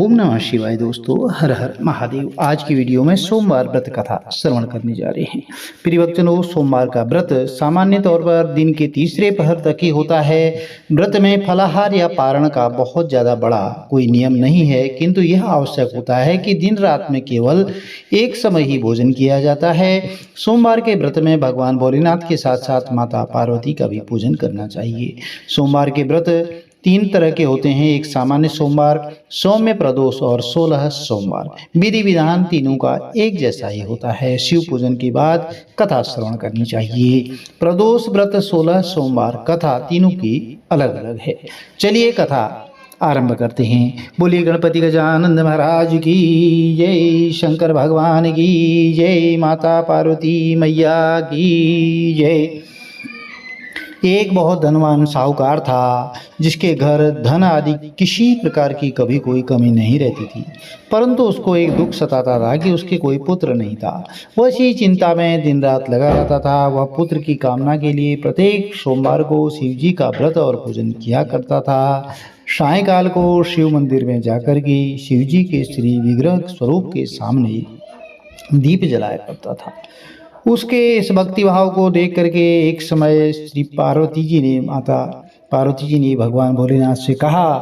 ओम नमः शिवाय। दोस्तों, हर हर महादेव। आज की वीडियो में सोमवार व्रत कथा श्रवण करने जा रहे हैं। प्रिय भक्तों, सोमवार का व्रत सामान्य तौर पर दिन के तीसरे पहर तक ही होता है। व्रत में फलाहार या पारण का बहुत ज्यादा बड़ा कोई नियम नहीं है, किंतु यह आवश्यक होता है कि दिन रात में केवल एक समय ही भोजन किया जाता है। सोमवार के व्रत में भगवान भोलेनाथ के साथ साथ माता पार्वती का भी पूजन करना चाहिए। सोमवार के व्रत तीन तरह के होते हैं। एक सामान्य सोमवार, सौम्य प्रदोष और 16 सोमवार। विधि विधान तीनों का एक जैसा ही होता है। शिव पूजन के बाद कथा श्रवण करनी चाहिए। प्रदोष व्रत 16 सोमवार कथा तीनों की अलग अलग है। चलिए कथा आरंभ करते हैं। बोलिए गणपति गजानन महाराज की जय, शंकर भगवान की जय, माता पार्वती मैया की जय। एक बहुत धनवान साहूकार था, जिसके घर धन आदि किसी प्रकार की कभी कोई कमी नहीं रहती थी। परंतु उसको एक दुख सताता था कि उसके कोई पुत्र नहीं था। वह इसी चिंता में दिन रात लगा रहता था। वह पुत्र की कामना के लिए प्रत्येक सोमवार को शिव जी का व्रत और पूजन किया करता था। सायंकाल को शिव मंदिर में जाकर के शिव जी के श्री विग्रह स्वरूप के सामने दीप जलाया करता था। उसके इस भक्ति भाव को देख करके एक समय माता पार्वती जी ने भगवान भोलेनाथ से कहा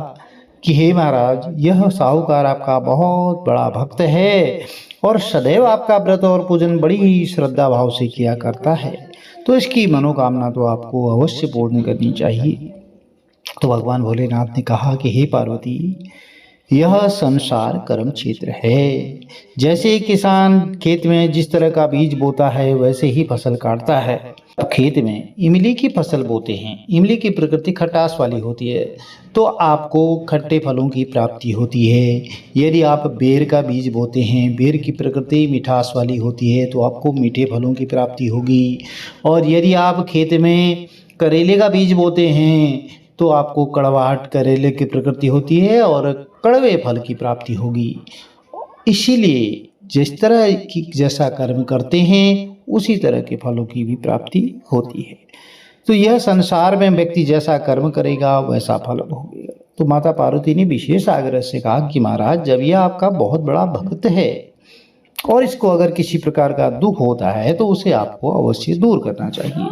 कि हे महाराज, यह साहूकार आपका बहुत बड़ा भक्त है और सदैव आपका व्रत और पूजन बड़ी ही श्रद्धा भाव से किया करता है, तो इसकी मनोकामना तो आपको अवश्य पूर्ण करनी चाहिए। तो भगवान भोलेनाथ ने कहा कि हे पार्वती, यह संसार कर्म क्षेत्र है। जैसे किसान खेत में जिस तरह का बीज बोता है वैसे ही फसल काटता है। खेत में इमली की फसल बोते हैं। इमली की प्रकृति खटास वाली होती है, तो आपको खट्टे फलों की प्राप्ति होती है। यदि आप बेर का बीज बोते हैं, बेर की प्रकृति मिठास वाली होती है, तो आपको मीठे फलों की प्राप्ति होगी। और यदि आप खेत में करेले का बीज बोते हैं तो आपको कड़वाहट करेले की प्रकृति होती है और कड़वे फल की प्राप्ति होगी। इसीलिए जिस तरह की जैसा कर्म करते हैं उसी तरह के फलों की भी प्राप्ति होती है। तो यह संसार में व्यक्ति जैसा कर्म करेगा वैसा फल भोगेगा। तो माता पार्वती ने विशेष आग्रह से कहा कि महाराज, जब यह आपका बहुत बड़ा भक्त है और इसको अगर किसी प्रकार का दुख होता है तो उसे आपको अवश्य दूर करना चाहिए,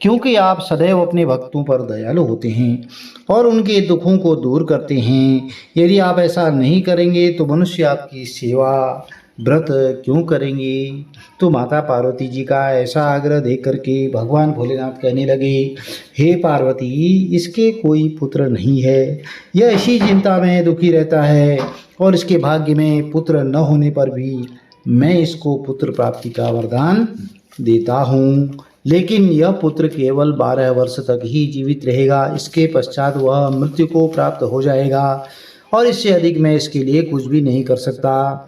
क्योंकि आप सदैव अपने भक्तों पर दयालु होते हैं और उनके दुखों को दूर करते हैं। यदि आप ऐसा नहीं करेंगे तो मनुष्य आपकी सेवा व्रत क्यों करेंगे। तो माता पार्वती जी का ऐसा आग्रह देख करके भगवान भोलेनाथ कहने लगे, हे पार्वती, इसके कोई पुत्र नहीं है। यह इसी चिंता में दुखी रहता है और इसके भाग्य में पुत्र न होने पर भी मैं इसको पुत्र प्राप्ति का वरदान देता हूँ, लेकिन यह पुत्र केवल 12 वर्ष तक ही जीवित रहेगा। इसके पश्चात वह मृत्यु को प्राप्त हो जाएगा और इससे अधिक मैं इसके लिए कुछ भी नहीं कर सकता।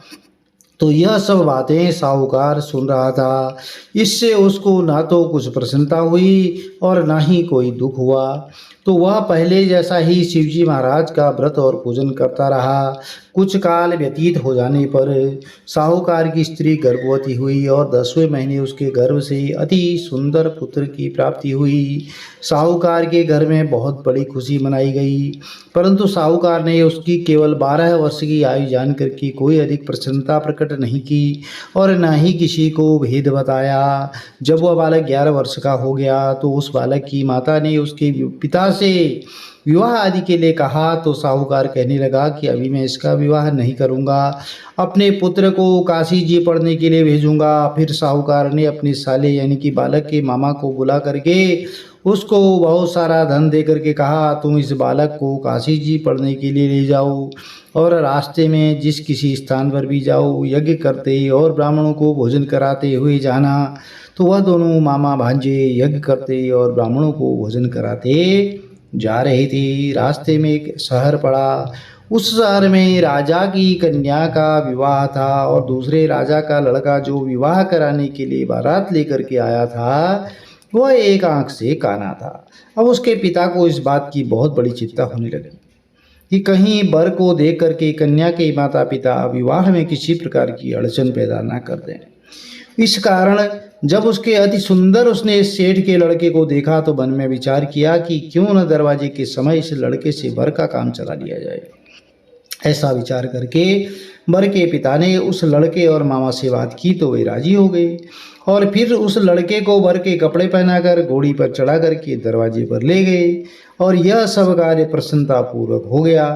तो यह सब बातें साहूकार सुन रहा था। इससे उसको ना तो कुछ प्रसन्नता हुई और ना ही कोई दुख हुआ। तो वह पहले जैसा ही शिवजी महाराज का व्रत और पूजन करता रहा। कुछ काल व्यतीत हो जाने पर साहूकार की स्त्री गर्भवती हुई और 10वें महीने उसके गर्भ से अति सुंदर पुत्र की प्राप्ति हुई। साहूकार के घर में बहुत बड़ी खुशी मनाई गई, परंतु साहूकार ने उसकी केवल 12 वर्ष की आयु जानकर के कोई अधिक प्रसन्नता प्रकट नहीं की और न ही किसी को भेद बताया। जब वह बालक 11 वर्ष का हो गया तो उस बालक की माता ने उसके पिता से विवाह आदि के लिए कहा। तो साहूकार कहने लगा कि अभी मैं इसका विवाह नहीं करूंगा, अपने पुत्र को काशी जी पढ़ने के लिए भेजूंगा। फिर साहूकार ने अपने साले यानी कि बालक के मामा को बुला करके उसको बहुत सारा धन दे करके कहा, तुम इस बालक को काशी जी पढ़ने के लिए ले जाओ और रास्ते में जिस किसी स्थान पर भी जाओ यज्ञ करते और ब्राह्मणों को भोजन कराते हुए जाना। तो वह दोनों मामा भांजे यज्ञ करते और ब्राह्मणों को भोजन कराते जा रहे थे। रास्ते में एक शहर पड़ा। उस शहर में राजा की कन्या का विवाह था और दूसरे राजा का लड़का जो विवाह कराने के लिए बारात लेकर के आया था वह एक आंख से काना था। अब उसके पिता को इस बात की बहुत बड़ी चिंता होने लगी कि कहीं वर को देख करके कन्या के माता पिता विवाह में किसी प्रकार की अड़चन पैदा ना कर दें। इस कारण जब उसके अति सुंदर उसने इस सेठ के लड़के को देखा तो मन में विचार किया कि क्यों न दरवाजे के समय इस लड़के से वर का काम चला लिया जाए। ऐसा विचार करके वर के पिता ने उस लड़के और मामा से बात की तो वे राजी हो गए और फिर उस लड़के को वर के कपड़े पहनाकर घोड़ी पर चढ़ा करके दरवाजे पर ले गए और यह सब कार्य प्रसन्नतापूर्वक हो गया।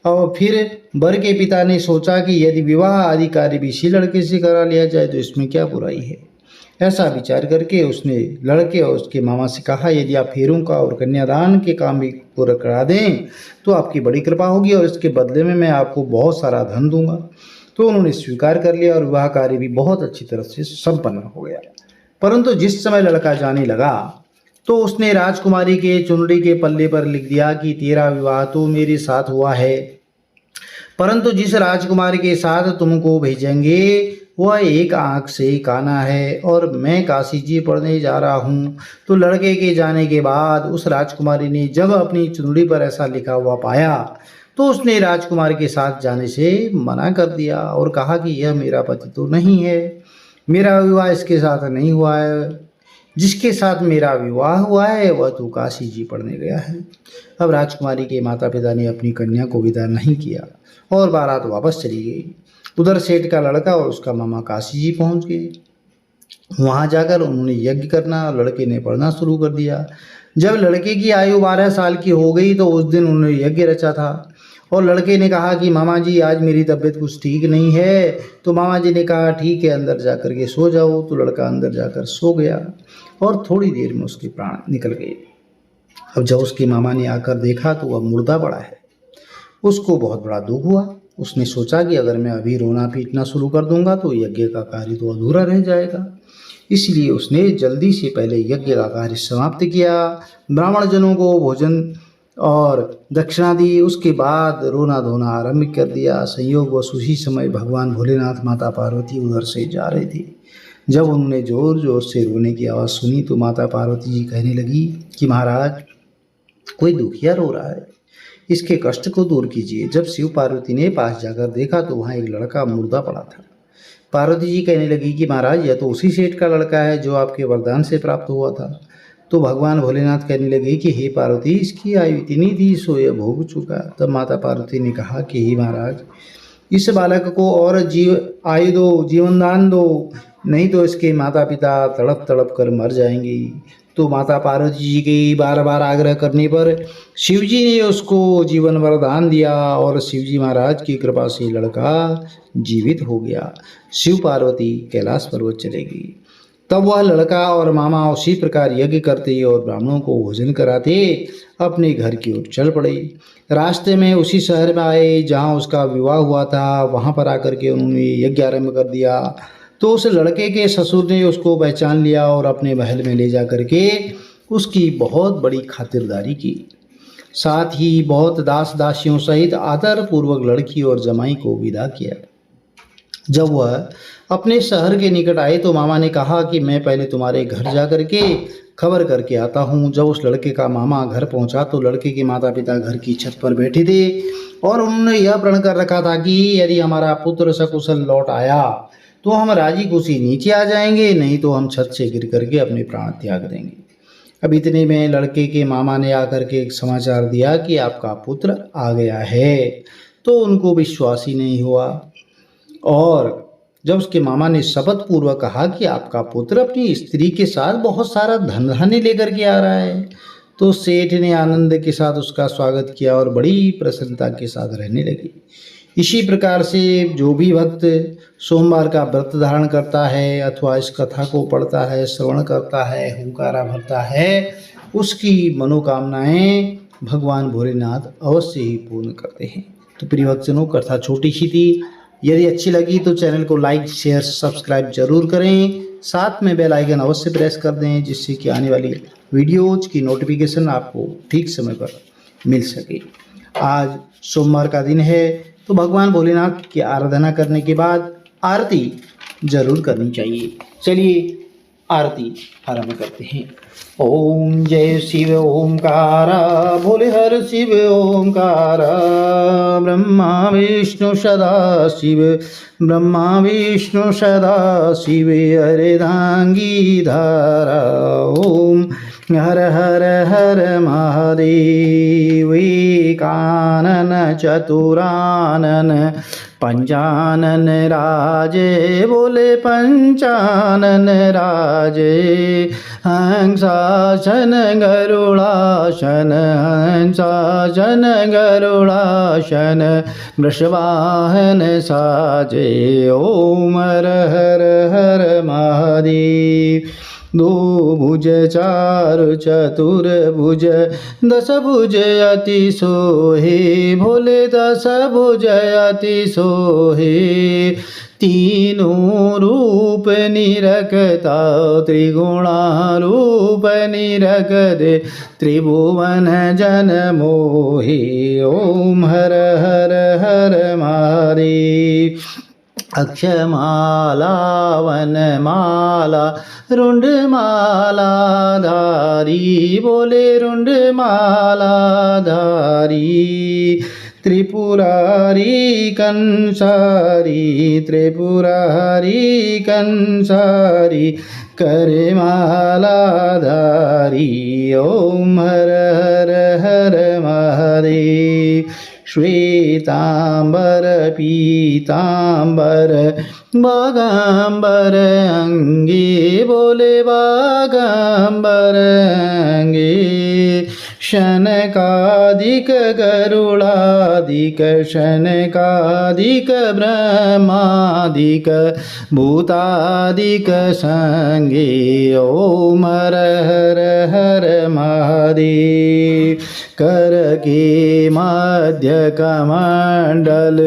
और फिर वर के पिता ने सोचा कि यदि विवाह आदि कार्य भी इसी लड़के से करा लिया जाए तो इसमें क्या बुराई है। ऐसा विचार करके उसने लड़के और उसके मामा से कहा, यदि आप फेरों का और कन्यादान के काम भी पूरा करा दें तो आपकी बड़ी कृपा होगी और इसके बदले में मैं आपको बहुत सारा धन दूंगा। तो उन्होंने स्वीकार कर लिया और विवाह कार्य भी बहुत अच्छी तरह से संपन्न हो गया। परंतु जिस समय लड़का जाने लगा तो उसने राजकुमारी के चुनरी के पल्ले पर लिख दिया कि तेरा विवाह तो मेरे साथ हुआ है, परंतु जिस राजकुमारी के साथ तुमको भेजेंगे वह एक आंख से काना है और मैं काशी जी पढ़ने जा रहा हूँ। तो लड़के के जाने के बाद उस राजकुमारी ने जब अपनी चुनरी पर ऐसा लिखा हुआ पाया तो उसने राजकुमार के साथ जाने से मना कर दिया और कहा कि यह मेरा पति तो नहीं है, मेरा विवाह इसके साथ नहीं हुआ है, जिसके साथ मेरा विवाह हुआ है वह तो काशी जी पढ़ने गया है। अब राजकुमारी के माता पिता ने अपनी कन्या को विदा नहीं किया और बारात वापस चली गई। उधर सेठ का लड़का और उसका मामा काशी जी पहुंच गए। वहां जाकर उन्होंने यज्ञ करना, लड़के ने पढ़ना शुरू कर दिया। जब लड़के की आयु 12 साल की हो गई तो उस दिन उन्होंने यज्ञ रचा था और लड़के ने कहा कि मामा जी आज मेरी तबीयत कुछ ठीक नहीं है। तो मामा जी ने कहा ठीक है अंदर जाकर के सो जाओ। तो लड़का अंदर जाकर सो गया और थोड़ी देर में उसके प्राण निकल गए। अब जब उसके मामा ने आकर देखा तो वह मुर्दा पड़ा है। उसको बहुत बड़ा दुख हुआ। उसने सोचा कि अगर मैं अभी रोना पीटना शुरू कर दूंगा तो यज्ञ का कार्य तो अधूरा रह जाएगा। इसलिए उसने जल्दी से पहले यज्ञ का कार्य समाप्त किया, ब्राह्मण जनों को भोजन और दक्षिणा दी। उसके बाद रोना धोना आरंभ कर दिया। संयोगवश उसी समय भगवान भोलेनाथ माता पार्वती उधर से जा रहे थे। जब उन्होंने जोर जोर से रोने की आवाज़ सुनी तो माता पार्वती जी कहने लगी कि महाराज कोई दुखिया रो रहा है, इसके कष्ट को दूर कीजिए। जब शिव पार्वती ने पास जाकर देखा तो वहाँ एक लड़का मुर्दा पड़ा था। पार्वती जी कहने लगी कि महाराज यह तो उसी सेठ का लड़का है जो आपके वरदान से प्राप्त हुआ था। तो भगवान भोलेनाथ कहने लगे कि हे पार्वती इसकी आयु इतनी थी सो यह भोग चुका। तब माता पार्वती ने कहा कि हे महाराज इस बालक को और आयु दो, जीवन दान दो, नहीं तो इसके माता पिता तड़प तड़प कर मर जाएंगे। तो माता पार्वती जी के बार बार आग्रह करने पर शिवजी ने उसको जीवन वरदान दिया और शिवजी महाराज की कृपा से लड़का जीवित हो गया। शिव पार्वती कैलाश पर्वत चले गई। तब वह लड़का और मामा उसी प्रकार यज्ञ करते और ब्राह्मणों को भोजन कराते अपने घर की ओर चल पड़े। रास्ते में उसी शहर में आए जहाँ उसका विवाह हुआ था। वहाँ पर आकर के उन्होंने यज्ञ आरंभ कर दिया। तो उस लड़के के ससुर ने उसको पहचान लिया और अपने महल में ले जा करके उसकी बहुत बड़ी खातिरदारी की। साथ ही बहुत दास दासियों सहित आदर पूर्वक लड़की और जमाई को विदा किया। जब वह अपने शहर के निकट आए तो मामा ने कहा कि मैं पहले तुम्हारे घर जा करके खबर करके आता हूँ। जब उस लड़के का मामा घर पहुँचा तो लड़के के माता पिता घर की छत पर बैठे थे और उन्होंने यह प्रण कर रखा था कि यदि हमारा पुत्र सकुशल लौट आया तो हम राजी खुशी नीचे आ जाएंगे, नहीं तो हम छत से गिर करके अपने प्राण त्याग देंगे। अब इतने में लड़के के मामा ने आकर के एक समाचार दिया कि आपका पुत्र आ गया है। तो उनको विश्वास ही नहीं हुआ और जब उसके मामा ने शपथ पूर्वक कहा कि आपका पुत्र अपनी स्त्री के साथ बहुत सारा धन धान्य लेकर के आ रहा है, तो सेठ ने आनंद के साथ उसका स्वागत किया और बड़ी प्रसन्नता के साथ रहने लगे। इसी प्रकार से जो भी भक्त सोमवार का व्रत धारण करता है अथवा इस कथा को पढ़ता है, श्रवण करता है, हुंकारा भरता है, उसकी मनोकामनाएं भगवान भोलेनाथ अवश्य ही पूर्ण करते हैं। तो प्रिय भक्तजनों कथा छोटी सी थी। यदि अच्छी लगी तो चैनल को लाइक शेयर सब्सक्राइब जरूर करें। साथ में बेल आइकन अवश्य प्रेस कर दें जिससे कि आने वाली वीडियोज की नोटिफिकेशन आपको ठीक समय पर मिल सके। आज सोमवार का दिन है तो भगवान भोलेनाथ की आराधना करने के बाद आरती जरूर करनी चाहिए। चलिए आरती आरंभ करते हैं। ओम जय शिव ओंकारा भोले हर शिव ओंकारा ब्रह्मा विष्णु सदा शिव ब्रह्मा विष्णु सदा शिव हरिदांगी धारा। ओम हर हर हर महादेव कानन चतुरानन पंचानन राजे बोले पंचानन राजे हंसासन गरुड़ासन हंसासन गरुड़ासन वृषवाहन साजे ओम हर हर हर महादेव। दो भुज चार चतुर भुज दस भुज अति सोहे भोले दस भुज अति सोहे तीनों रूप निरखता त्रिगुणा रूप निरखते त्रिभुवन जन मोहे ओम हर हर हर महादेव। अक्षमाला वनमाला रुंडमाला धारी बोले रुंडमाला धारी त्रिपुरारी कंसारी त्रिपुरारी कंसारी करमाला धारी ओम हर हर हर महादेव। श्वेतांबर पीतांबर बागांबर अंगे बोले बागांबर अंगे शनकादिक गरुड़ादिक शनकादिक ब्रह्मादिक भूतादिक संगे ओम हर हर हर महादेव। कर के मध्य कमंडल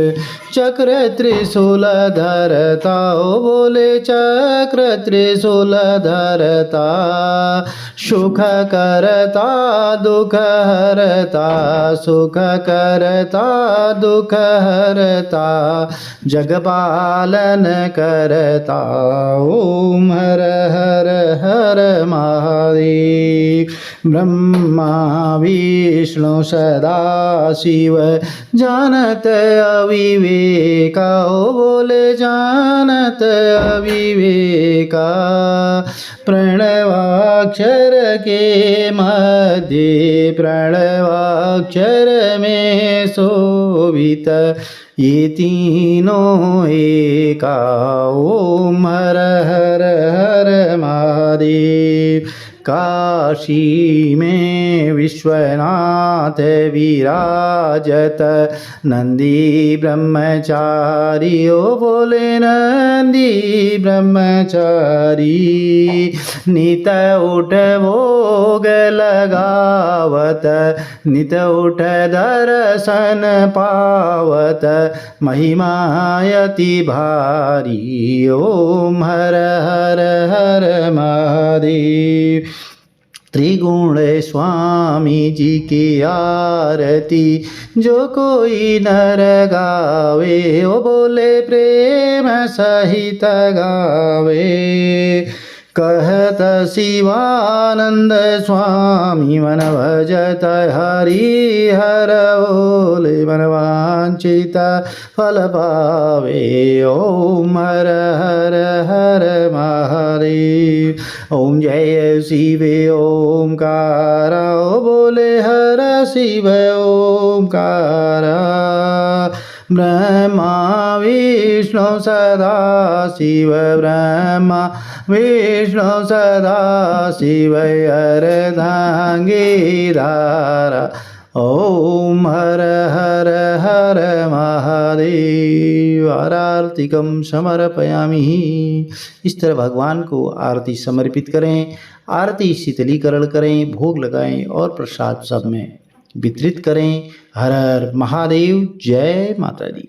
चक्र त्रिशूल धरता ओ बोले चक्र त्रिशूल धरता सुख करता दुख हरता सुख करता दुख हरता जगपालन करता ओम हर हर हर महादेव। ब्रह्मा विष्णु सदा शिव जानत अविवेका ओ बोले जानत अविवेका प्रणवाक्षर के मध्य प्रणवाक्षर में शोभित ये तीनों एका ओम हर हर हर महादेव। काशी में विश्वनाथ विराजत नंदी ब्रह्मचारी ओ बोले नंदी ब्रह्मचारी नित उठ भोग लगावत नित उठ दर्शन पावत महिमायति भारी ओम हर हर हर महादेव। त्रिगुण स्वामी जी की आरती जो कोई नर गावे ओ बोले प्रेम सहित गावे कहत शिवानंद स्वामी मन भजत हरि हर बोले मन वांछित फल पावे ओम हर हर हर महादेव। ओम जय शिव ओमकारा ओ बोले हर शिव ओमकारा ब्रह्मा विष्णु सदा शिव ब्रह्मा विष्णु सदा शिव अर्धांगी धारा ओम हर हर हर महादेव। आरतिकम समर्पयामि। इस तरह भगवान को आरती समर्पित करें, आरती शीतलीकरण करें, भोग लगाएं और प्रसाद सब में वितरित करें। हर हर महादेव। जय माता दी।